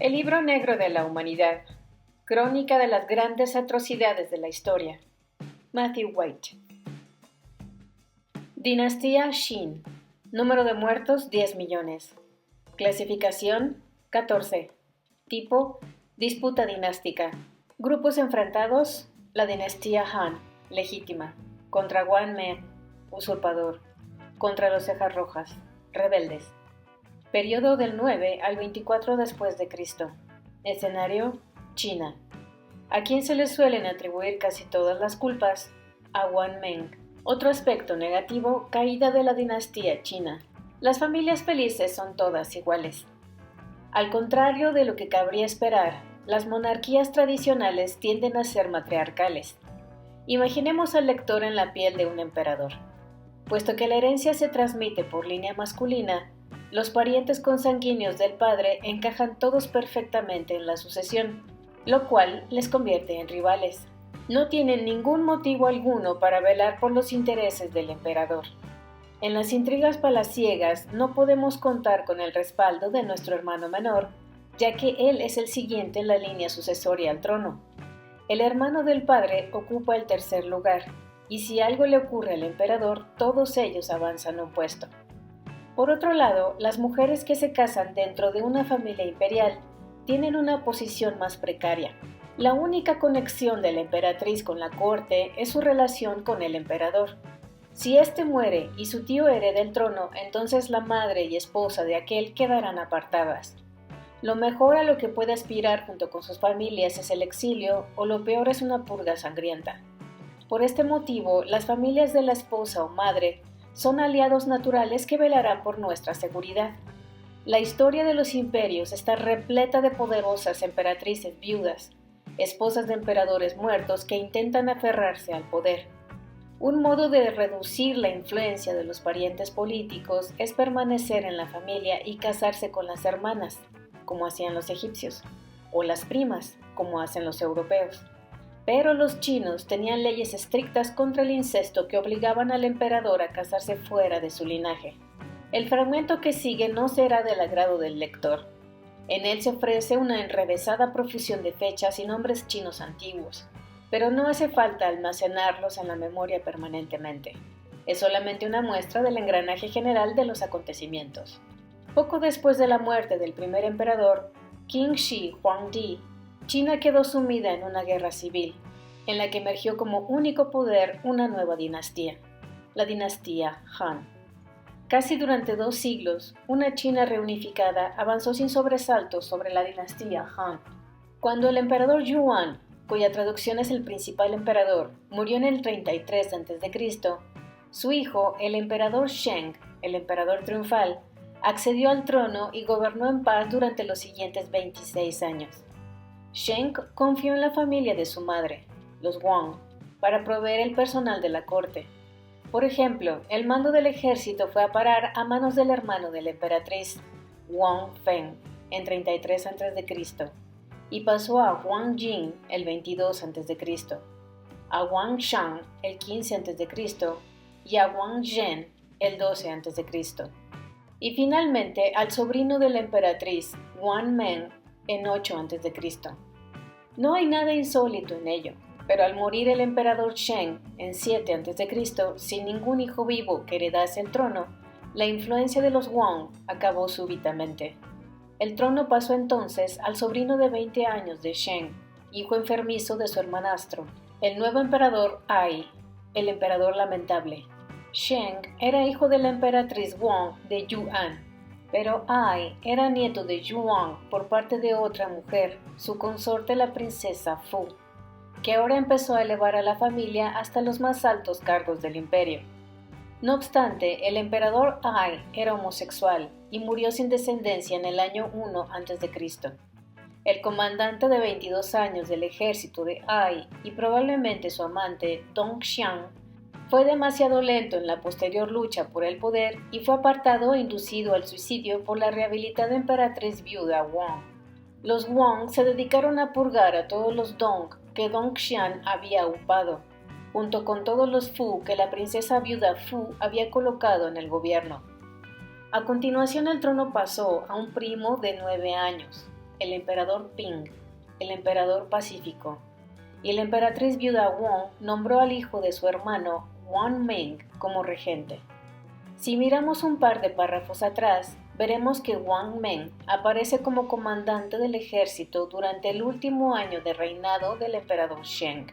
El libro negro de la humanidad, crónica de las grandes atrocidades de la historia. Matthew White. Dinastía Qin. Número de muertos 10 millones. Clasificación 14. Tipo disputa dinástica. Grupos enfrentados: la dinastía Han, legítima, contra Wang Men, usurpador, contra los cejas rojas, rebeldes. Periodo del 9 al 24 después de Cristo. Escenario: China. ¿A quién se le suelen atribuir casi todas las culpas? A Wang Men. Otro aspecto negativo: caída de la dinastía china. Las familias felices son todas iguales. Al contrario de lo que cabría esperar, las monarquías tradicionales tienden a ser matriarcales. Imaginemos al lector en la piel de un emperador. Puesto que la herencia se transmite por línea masculina, los parientes consanguíneos del padre encajan todos perfectamente en la sucesión, lo cual les convierte en rivales. No tienen ningún motivo alguno para velar por los intereses del emperador. En las intrigas palaciegas no podemos contar con el respaldo de nuestro hermano menor, ya que él es el siguiente en la línea sucesoria al trono. El hermano del padre ocupa el tercer lugar, y si algo le ocurre al emperador, todos ellos avanzan un puesto. Por otro lado, las mujeres que se casan dentro de una familia imperial tienen una posición más precaria. La única conexión de la emperatriz con la corte es su relación con el emperador. Si éste muere y su tío hereda el trono, entonces la madre y esposa de aquel quedarán apartadas. Lo mejor a lo que puede aspirar junto con sus familias es el exilio, o lo peor es una purga sangrienta. Por este motivo, las familias de la esposa o madre son aliados naturales que velarán por nuestra seguridad. La historia de los imperios está repleta de poderosas emperatrices viudas, esposas de emperadores muertos que intentan aferrarse al poder. Un modo de reducir la influencia de los parientes políticos es permanecer en la familia y casarse con las hermanas, como hacían los egipcios, o las primas, como hacen los europeos. Pero los chinos tenían leyes estrictas contra el incesto que obligaban al emperador a casarse fuera de su linaje. El fragmento que sigue no será del agrado del lector. En él se ofrece una enrevesada profusión de fechas y nombres chinos antiguos, pero no hace falta almacenarlos en la memoria permanentemente. Es solamente una muestra del engranaje general de los acontecimientos. Poco después de la muerte del primer emperador, Qin Shi Huangdi, China quedó sumida en una guerra civil, en la que emergió como único poder una nueva dinastía, la dinastía Han. Casi durante 2 siglos, una China reunificada avanzó sin sobresaltos sobre la dinastía Han. Cuando el emperador Yuan, cuya traducción es el principal emperador, murió en el 33 a.C., su hijo, el emperador Sheng, el emperador triunfal, accedió al trono y gobernó en paz durante los siguientes 26 años. Sheng confió en la familia de su madre, los Wang, para proveer el personal de la corte. Por ejemplo, el mando del ejército fue a parar a manos del hermano de la emperatriz, Wang Feng, en 33 a.C., y pasó a Wang Jing el 22 a.C., a Wang Shang el 15 a.C. y a Wang Zhen el 12 a.C., y finalmente al sobrino de la emperatriz, Wang Men, en 8 a.C. No hay nada insólito en ello, pero al morir el emperador Sheng en 7 a.C., sin ningún hijo vivo que heredase el trono, la influencia de los Wang acabó súbitamente. El trono pasó entonces al sobrino de 20 años de Sheng, hijo enfermizo de su hermanastro, el nuevo emperador Ai, el emperador lamentable. Sheng era hijo de la emperatriz Wang de Yuan, pero Ai era nieto de Yuan por parte de otra mujer, su consorte la princesa Fu, que ahora empezó a elevar a la familia hasta los más altos cargos del imperio. No obstante, el emperador Ai era homosexual y murió sin descendencia en el año 1 a.C. El comandante de 22 años del ejército de Ai y probablemente su amante, Dong Xiang, fue demasiado lento en la posterior lucha por el poder y fue apartado e inducido al suicidio por la rehabilitada emperatriz viuda Wang. Los Wang se dedicaron a purgar a todos los Dong que Dong Xiang había upado, junto con todos los Fu que la princesa viuda Fu había colocado en el gobierno. A continuación el trono pasó a un primo de 9 años, el emperador Ping, el emperador Pacífico, y la emperatriz viuda Wang nombró al hijo de su hermano Wang Meng como regente. Si miramos un par de párrafos atrás, veremos que Wang Meng aparece como comandante del ejército durante el último año de reinado del emperador Sheng.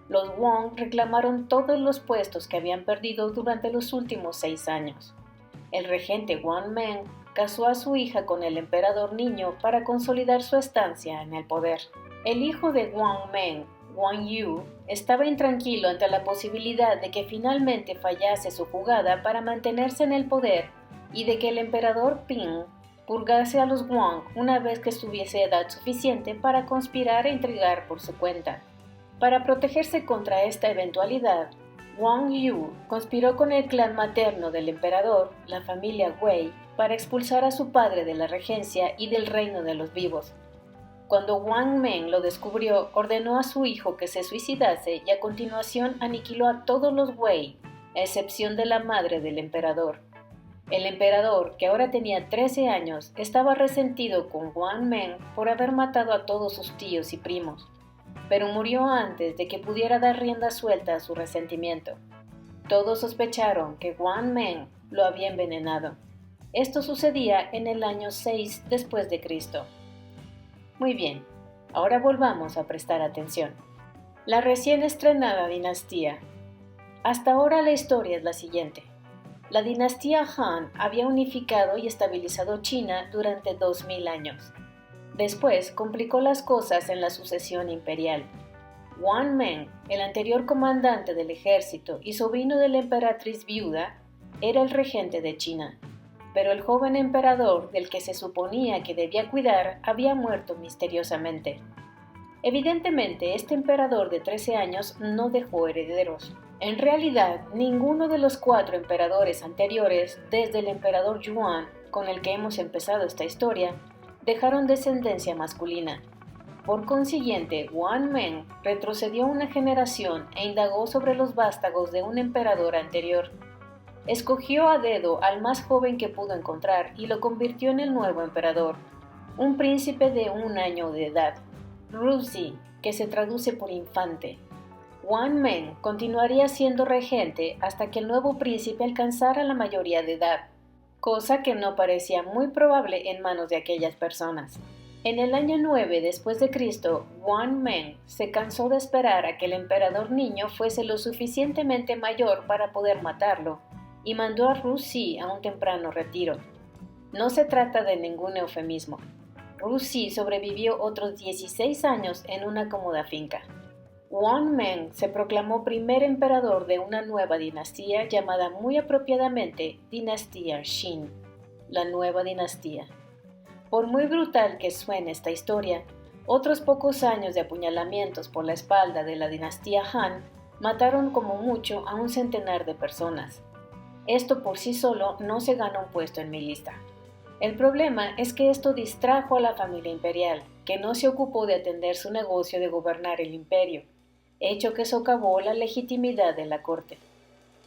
Los Wang reclamaron todos los puestos que habían perdido durante los últimos 6 años. El regente Wang Meng casó a su hija con el emperador niño para consolidar su estancia en el poder. El hijo de Wang Meng, Wang Yu, estaba intranquilo ante la posibilidad de que finalmente fallase su jugada para mantenerse en el poder y de que el emperador Ping purgase a los Wang una vez que estuviese edad suficiente para conspirar e intrigar por su cuenta. Para protegerse contra esta eventualidad, Wang Yu conspiró con el clan materno del emperador, la familia Wei, para expulsar a su padre de la regencia y del reino de los vivos. Cuando Wang Meng lo descubrió, ordenó a su hijo que se suicidase y a continuación aniquiló a todos los Wei, a excepción de la madre del emperador. El emperador, que ahora tenía 13 años, estaba resentido con Wang Meng por haber matado a todos sus tíos y primos, pero murió antes de que pudiera dar rienda suelta a su resentimiento. Todos sospecharon que Wang Meng lo había envenenado. Esto sucedía en el año 6 después de Cristo. Muy bien, ahora volvamos a prestar atención. La recién estrenada dinastía. Hasta ahora la historia es la siguiente. La dinastía Han había unificado y estabilizado China durante 2000 años. Después complicó las cosas en la sucesión imperial. Wang Meng, el anterior comandante del ejército y sobrino de la emperatriz viuda, era el regente de China. Pero el joven emperador del que se suponía que debía cuidar había muerto misteriosamente. Evidentemente, este emperador de 13 años no dejó herederos. En realidad, ninguno de los 4 emperadores anteriores, desde el emperador Yuan, con el que hemos empezado esta historia, dejaron descendencia masculina. Por consiguiente, Wang Meng retrocedió una generación e indagó sobre los vástagos de un emperador anterior. Escogió a dedo al más joven que pudo encontrar y lo convirtió en el nuevo emperador, un príncipe de 1 año de edad, Ruzi, que se traduce por infante. Wang Meng continuaría siendo regente hasta que el nuevo príncipe alcanzara la mayoría de edad, cosa que no parecía muy probable en manos de aquellas personas. En el año 9 después de Cristo, Wang Meng se cansó de esperar a que el emperador niño fuese lo suficientemente mayor para poder matarlo, y mandó a Ruzi a un temprano retiro. No se trata de ningún eufemismo. Ruzi sobrevivió otros 16 años en una cómoda finca. Wang Meng se proclamó primer emperador de una nueva dinastía llamada muy apropiadamente Dinastía Qin, la nueva dinastía. Por muy brutal que suene esta historia, otros pocos años de apuñalamientos por la espalda de la dinastía Han mataron como mucho a 100 de personas. Esto por sí solo no se gana un puesto en mi lista. El problema es que esto distrajo a la familia imperial, que no se ocupó de atender su negocio de gobernar el imperio, hecho que socavó la legitimidad de la corte.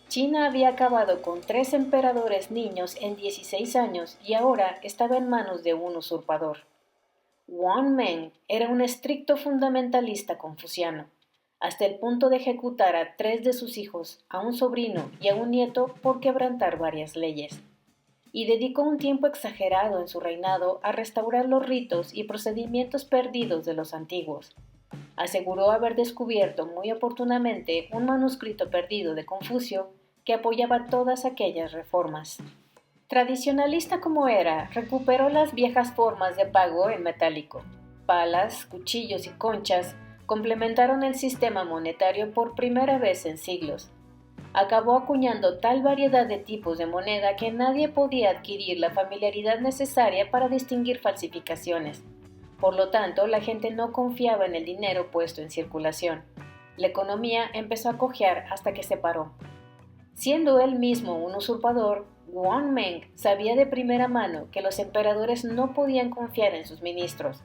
China había acabado con 3 emperadores niños en 16 años y ahora estaba en manos de un usurpador. Wang Meng era un estricto fundamentalista confuciano, hasta el punto de ejecutar a 3 de sus hijos, a un sobrino y a un nieto por quebrantar varias leyes. Y dedicó un tiempo exagerado en su reinado a restaurar los ritos y procedimientos perdidos de los antiguos. Aseguró haber descubierto muy oportunamente un manuscrito perdido de Confucio que apoyaba todas aquellas reformas. Tradicionalista como era, recuperó las viejas formas de pago en metálico. Palas, cuchillos y conchas complementaron el sistema monetario por primera vez en siglos. Acabó acuñando tal variedad de tipos de moneda que nadie podía adquirir la familiaridad necesaria para distinguir falsificaciones. Por lo tanto, la gente no confiaba en el dinero puesto en circulación. La economía empezó a cojear hasta que se paró. Siendo él mismo un usurpador, Wang Meng sabía de primera mano que los emperadores no podían confiar en sus ministros,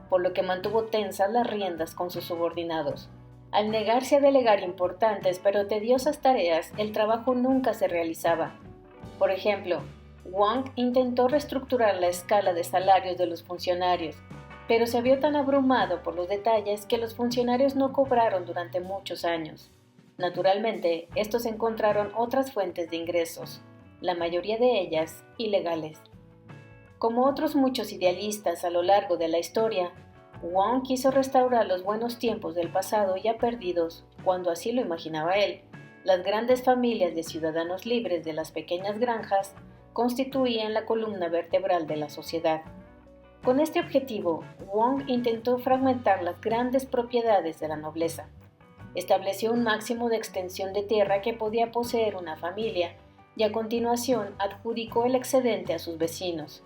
por lo que mantuvo tensas las riendas con sus subordinados. Al negarse a delegar importantes pero tediosas tareas, el trabajo nunca se realizaba. Por ejemplo, Wang intentó reestructurar la escala de salarios de los funcionarios, pero se vio tan abrumado por los detalles que los funcionarios no cobraron durante muchos años. Naturalmente, estos encontraron otras fuentes de ingresos, la mayoría de ellas ilegales. Como otros muchos idealistas a lo largo de la historia, Wang quiso restaurar los buenos tiempos del pasado ya perdidos, cuando así lo imaginaba él. Las grandes familias de ciudadanos libres de las pequeñas granjas constituían la columna vertebral de la sociedad. Con este objetivo, Wang intentó fragmentar las grandes propiedades de la nobleza. Estableció un máximo de extensión de tierra que podía poseer una familia y a continuación adjudicó el excedente a sus vecinos.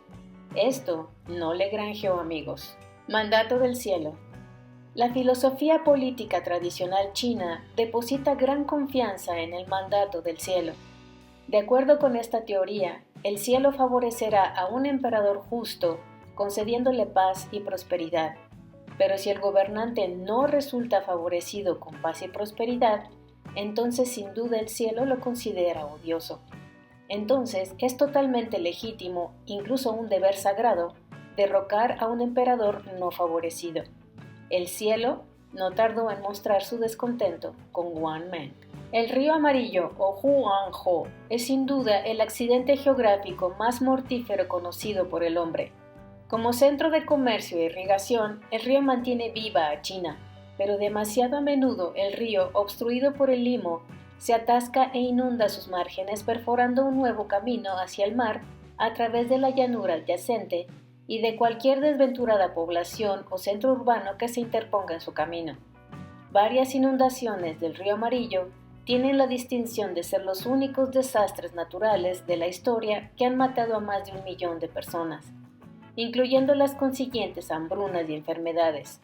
Esto no le granjeó amigos. Mandato del cielo. La filosofía política tradicional china deposita gran confianza en el mandato del cielo. De acuerdo con esta teoría, el cielo favorecerá a un emperador justo, concediéndole paz y prosperidad. Pero si el gobernante no resulta favorecido con paz y prosperidad, entonces sin duda el cielo lo considera odioso. Entonces es totalmente legítimo, incluso un deber sagrado, derrocar a un emperador no favorecido. El cielo no tardó en mostrar su descontento con Wang Meng. El río Amarillo o Huanghe es sin duda el accidente geográfico más mortífero conocido por el hombre. Como centro de comercio e irrigación, el río mantiene viva a China, pero demasiado a menudo el río, obstruido por el limo, se atasca e inunda sus márgenes perforando un nuevo camino hacia el mar a través de la llanura adyacente y de cualquier desventurada población o centro urbano que se interponga en su camino. Varias inundaciones del río Amarillo tienen la distinción de ser los únicos desastres naturales de la historia que han matado a más de 1 millón de personas, incluyendo las consiguientes hambrunas y enfermedades.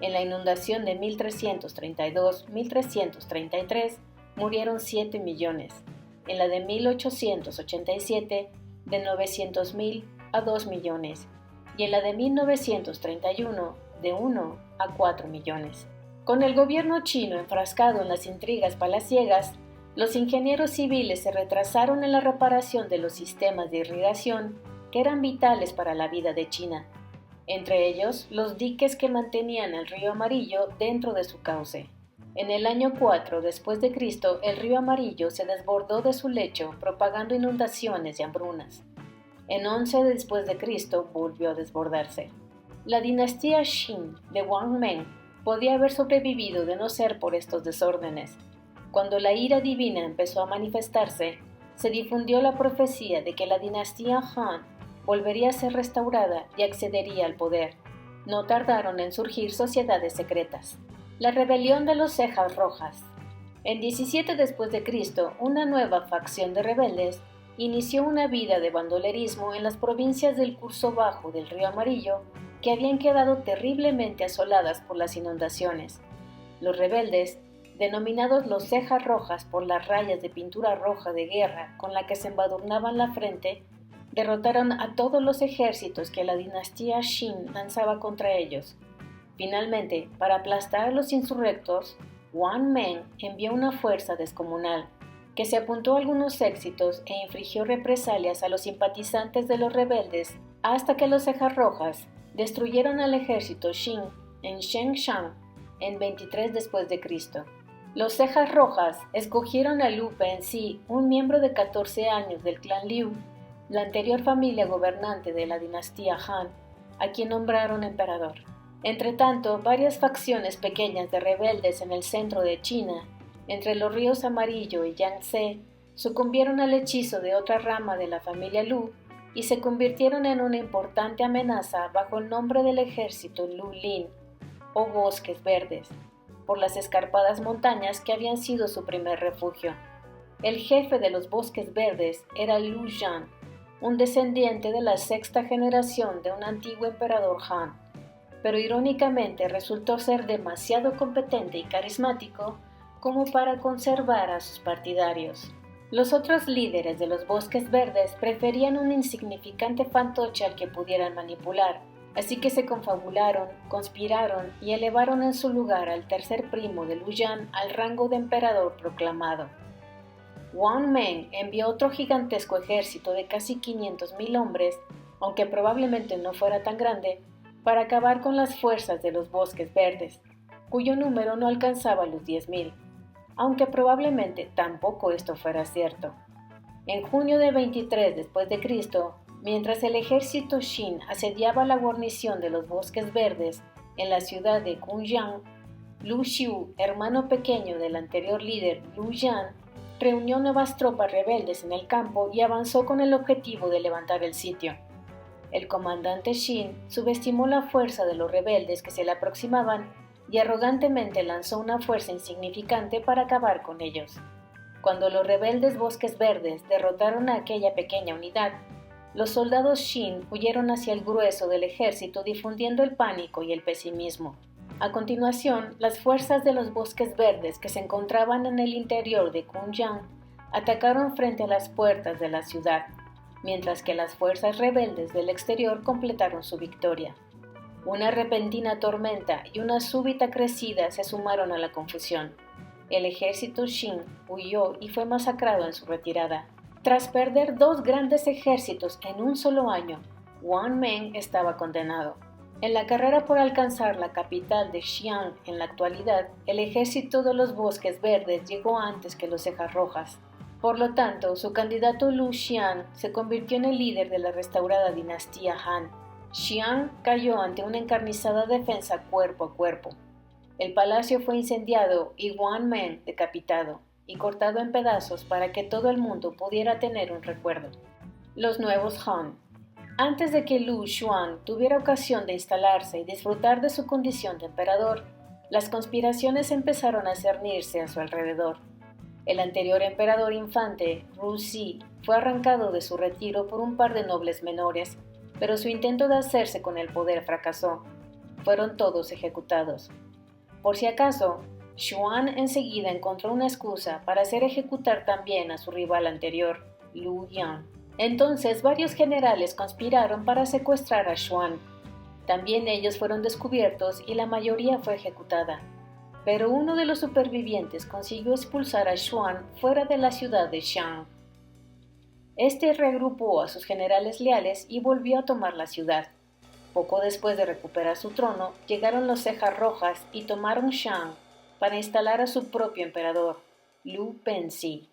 En la inundación de 1332-1333 murieron 7 millones, en la de 1887 de 900.000 a 2 millones y en la de 1931 de 1 a 4 millones. Con el gobierno chino enfrascado en las intrigas palaciegas, los ingenieros civiles se retrasaron en la reparación de los sistemas de irrigación que eran vitales para la vida de China, entre ellos los diques que mantenían el río Amarillo dentro de su cauce. En el año 4 después de Cristo, el río Amarillo se desbordó de su lecho, propagando inundaciones y hambrunas. En 11 después de Cristo volvió a desbordarse. La dinastía Qin de Wang Meng podía haber sobrevivido de no ser por estos desórdenes. Cuando la ira divina empezó a manifestarse, se difundió la profecía de que la dinastía Han volvería a ser restaurada y accedería al poder. No tardaron en surgir sociedades secretas. La rebelión de los cejas rojas. En 17 después de Cristo, una nueva facción de rebeldes inició una vida de bandolerismo en las provincias del curso bajo del río Amarillo que habían quedado terriblemente asoladas por las inundaciones. Los rebeldes, denominados los cejas rojas por las rayas de pintura roja de guerra con la que se embadurnaban la frente, derrotaron a todos los ejércitos que la dinastía Qin lanzaba contra ellos. Finalmente, para aplastar a los insurrectos, Wang Meng envió una fuerza descomunal, que se apuntó a algunos éxitos e infligió represalias a los simpatizantes de los rebeldes hasta que los cejas rojas destruyeron al ejército Qin en Shengshan en 23 después de Cristo. Los cejas rojas escogieron a Liu Pengxi, un miembro de 14 años del clan Liu, la anterior familia gobernante de la dinastía Han, a quien nombraron emperador. Entretanto, varias facciones pequeñas de rebeldes en el centro de China, entre los ríos Amarillo y Yangtze, sucumbieron al hechizo de otra rama de la familia Lu y se convirtieron en una importante amenaza bajo el nombre del ejército Lu Lin, o Bosques Verdes, por las escarpadas montañas que habían sido su primer refugio. El jefe de los Bosques Verdes era Lu Yan, un descendiente de la sexta generación de un antiguo emperador Han, pero irónicamente resultó ser demasiado competente y carismático como para conservar a sus partidarios. Los otros líderes de los Bosques Verdes preferían un insignificante fantoche al que pudieran manipular, así que se confabularon, conspiraron y elevaron en su lugar al tercer primo de Lu Yan al rango de emperador proclamado. Wang Meng envió otro gigantesco ejército de casi 500.000 hombres, aunque probablemente no fuera tan grande, para acabar con las fuerzas de los bosques verdes, cuyo número no alcanzaba los 10.000, aunque probablemente tampoco esto fuera cierto. En junio de 23 después de Cristo, mientras el ejército Shin asediaba la guarnición de los bosques verdes en la ciudad de Gunjiang, Lu Xiu, hermano pequeño del anterior líder Lu Yan, reunió nuevas tropas rebeldes en el campo y avanzó con el objetivo de levantar el sitio. El comandante Shin subestimó la fuerza de los rebeldes que se le aproximaban y arrogantemente lanzó una fuerza insignificante para acabar con ellos. Cuando los rebeldes bosques verdes derrotaron a aquella pequeña unidad, los soldados Shin huyeron hacia el grueso del ejército difundiendo el pánico y el pesimismo. A continuación, las fuerzas de los bosques verdes que se encontraban en el interior de Gunjiang atacaron frente a las puertas de la ciudad, mientras que las fuerzas rebeldes del exterior completaron su victoria. Una repentina tormenta y una súbita crecida se sumaron a la confusión. El ejército Shin huyó y fue masacrado en su retirada. Tras perder 2 grandes ejércitos en un solo año, Wang Meng estaba condenado. En la carrera por alcanzar la capital de Xi'an en la actualidad, el ejército de los bosques verdes llegó antes que los cejas rojas. Por lo tanto, su candidato Lu Xian se convirtió en el líder de la restaurada dinastía Han. Xi'an cayó ante una encarnizada defensa cuerpo a cuerpo. El palacio fue incendiado y Wang Meng decapitado y cortado en pedazos para que todo el mundo pudiera tener un recuerdo. Los nuevos Han. Antes de que Lu Xuan tuviera ocasión de instalarse y disfrutar de su condición de emperador, las conspiraciones empezaron a cernirse a su alrededor. El anterior emperador infante, Ruzi, fue arrancado de su retiro por un par de nobles menores, pero su intento de hacerse con el poder fracasó. Fueron todos ejecutados. Por si acaso, Xuan enseguida encontró una excusa para hacer ejecutar también a su rival anterior, Lu Yan. Entonces varios generales conspiraron para secuestrar a Xuan. También ellos fueron descubiertos y la mayoría fue ejecutada. Pero uno de los supervivientes consiguió expulsar a Xuan fuera de la ciudad de Xi'an. Este reagrupó a sus generales leales y volvió a tomar la ciudad. Poco después de recuperar su trono, llegaron los cejas rojas y tomaron Xi'an para instalar a su propio emperador, Lu Pensi.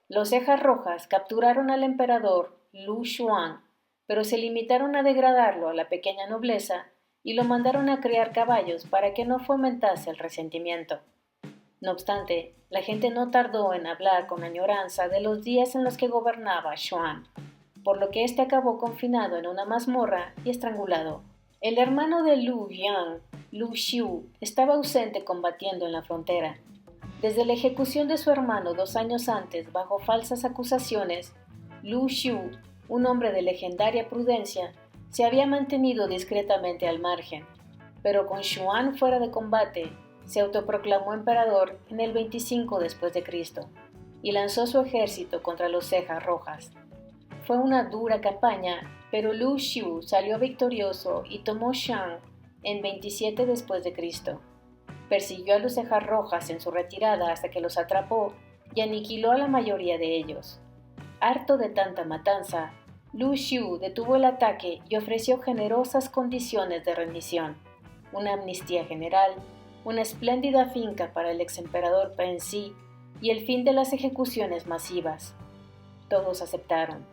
Los cejas rojas capturaron al emperador Lu Xuan, pero se limitaron a degradarlo a la pequeña nobleza y lo mandaron a criar caballos para que no fomentase el resentimiento. No obstante, la gente no tardó en hablar con añoranza de los días en los que gobernaba Xuan, por lo que éste acabó confinado en una mazmorra y estrangulado. El hermano de Lu Yan, Lu Xiu, estaba ausente combatiendo en la frontera. Desde la ejecución de su hermano 2 años antes bajo falsas acusaciones, Lu Xiu, un hombre de legendaria prudencia, se había mantenido discretamente al margen, pero con Xuan fuera de combate, se autoproclamó emperador en el 25 después de Cristo y lanzó su ejército contra los cejas rojas. Fue una dura campaña, pero Lu Xiu salió victorioso y tomó Xi'an en 27 después de Cristo. Persiguió a los cejas rojas en su retirada hasta que los atrapó y aniquiló a la mayoría de ellos. Harto de tanta matanza, Lu Xiu detuvo el ataque y ofreció generosas condiciones de rendición, una amnistía general, una espléndida finca para el exemperador Pensi y el fin de las ejecuciones masivas. Todos aceptaron.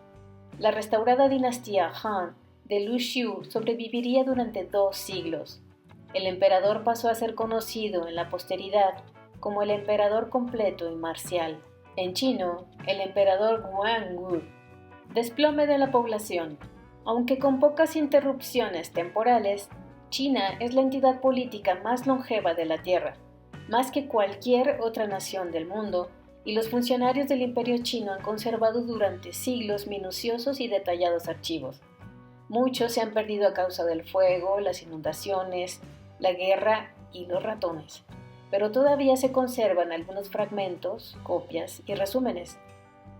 La restaurada dinastía Han de Lu Xiu sobreviviría durante 2 siglos. El emperador pasó a ser conocido en la posteridad como el emperador completo y marcial. En chino, el emperador Guangwu. Desplome de la población. Aunque con pocas interrupciones temporales, China es la entidad política más longeva de la Tierra, más que cualquier otra nación del mundo, y los funcionarios del Imperio Chino han conservado durante siglos minuciosos y detallados archivos. Muchos se han perdido a causa del fuego, las inundaciones, la guerra y los ratones, pero todavía se conservan algunos fragmentos, copias y resúmenes.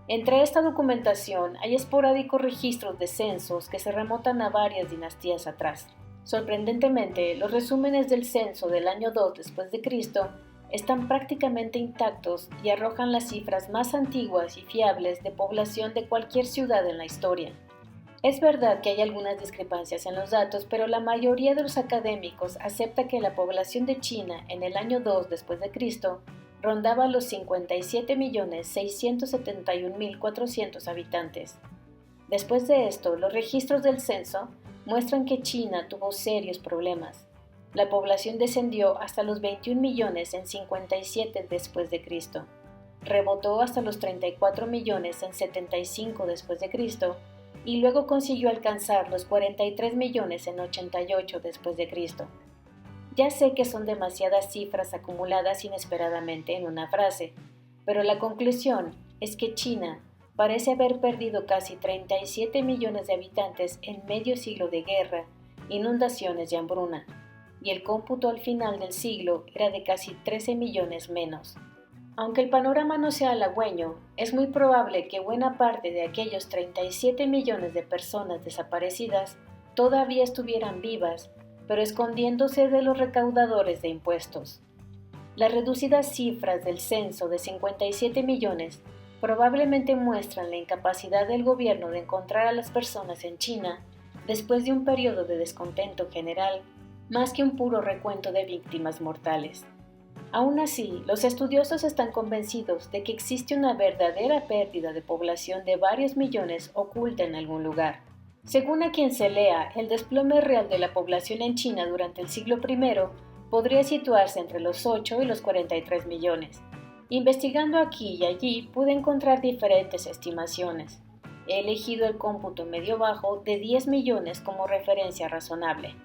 Entre esta documentación hay esporádicos registros de censos que se remontan a varias dinastías atrás. Sorprendentemente, los resúmenes del censo del año 2 después de Cristo están prácticamente intactos y arrojan las cifras más antiguas y fiables de población de cualquier ciudad en la historia. Es verdad que hay algunas discrepancias en los datos, pero la mayoría de los académicos acepta que la población de China en el año 2 después de Cristo rondaba los 57.671.400 habitantes. Después de esto, los registros del censo muestran que China tuvo serios problemas. La población descendió hasta los 21 millones en 57 después de Cristo. Rebotó hasta los 34 millones en 75 después de Cristo y luego consiguió alcanzar los 43 millones en 88 después de Cristo. Ya sé que son demasiadas cifras acumuladas inesperadamente en una frase, pero la conclusión es que China parece haber perdido casi 37 millones de habitantes en medio siglo de guerra, inundaciones y hambruna, y el cómputo al final del siglo era de casi 13 millones menos. Aunque el panorama no sea halagüeño, es muy probable que buena parte de aquellos 37 millones de personas desaparecidas todavía estuvieran vivas, pero escondiéndose de los recaudadores de impuestos. Las reducidas cifras del censo de 57 millones probablemente muestran la incapacidad del gobierno de encontrar a las personas en China después de un periodo de descontento general, más que un puro recuento de víctimas mortales. Aún así, los estudiosos están convencidos de que existe una verdadera pérdida de población de varios millones oculta en algún lugar. Según a quien se lea, el desplome real de la población en China durante el siglo I podría situarse entre los 8 y los 43 millones. Investigando aquí y allí pude encontrar diferentes estimaciones. He elegido el cómputo medio-bajo de 10 millones como referencia razonable.